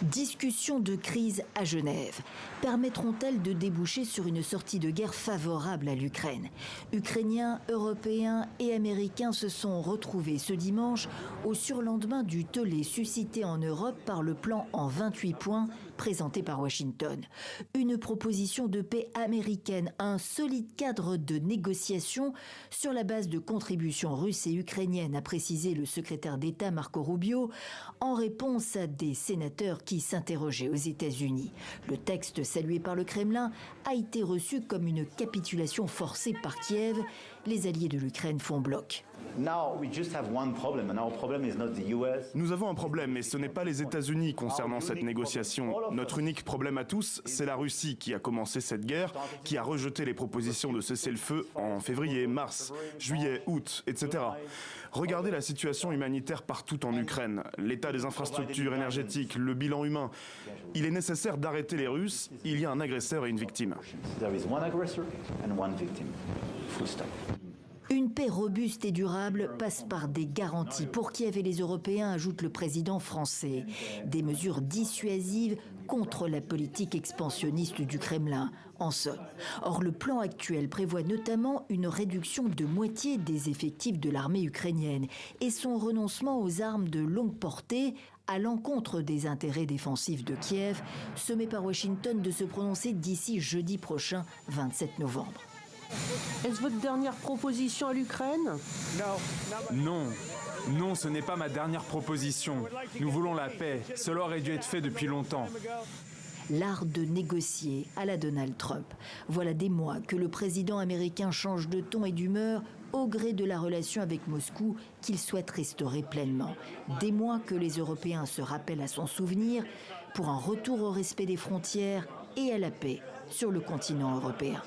Discussions de crise à Genève. Permettront-elles de déboucher sur une sortie de guerre favorable à l'Ukraine? Ukrainiens, Européens et Américains se sont retrouvés ce dimanche au surlendemain du tollé suscité en Europe par le plan en 28 points présenté par Washington. Une proposition de paix américaine, un solide cadre de négociation sur la base de contributions russes et ukrainiennes, a précisé le secrétaire d'État Marco Rubio, en réponse à des sénateurs qui s'interrogeaient aux États-Unis. Le texte salué par le Kremlin a été reçu comme une capitulation forcée par Kiev. Les alliés de l'Ukraine font bloc. Nous avons un problème, mais ce n'est pas les États-Unis concernant cette négociation. Notre unique problème à tous, c'est la Russie qui a commencé cette guerre, qui a rejeté les propositions de cessez-le-feu en février, mars, juillet, août, etc. Regardez la situation humanitaire partout en Ukraine, l'état des infrastructures énergétiques, le bilan humain. Il est nécessaire d'arrêter les Russes. Il y a un agresseur et une victime. Une paix robuste et durable passe par des garanties pour Kiev et les Européens, ajoute le président français. Des mesures dissuasives contre la politique expansionniste du Kremlin, en somme. Or, le plan actuel prévoit notamment une réduction de moitié des effectifs de l'armée ukrainienne et son renoncement aux armes de longue portée à l'encontre des intérêts défensifs de Kiev, sommé par Washington de se prononcer d'ici jeudi prochain, 27 novembre. Est-ce votre dernière proposition à l'Ukraine? Non, ce n'est pas ma dernière proposition. Nous voulons la paix. Cela aurait dû être fait depuis longtemps. L'art de négocier à la Donald Trump. Voilà des mois que le président américain change de ton et d'humeur au gré de la relation avec Moscou qu'il souhaite restaurer pleinement. Des mois que les Européens se rappellent à son souvenir pour un retour au respect des frontières et à la paix sur le continent européen.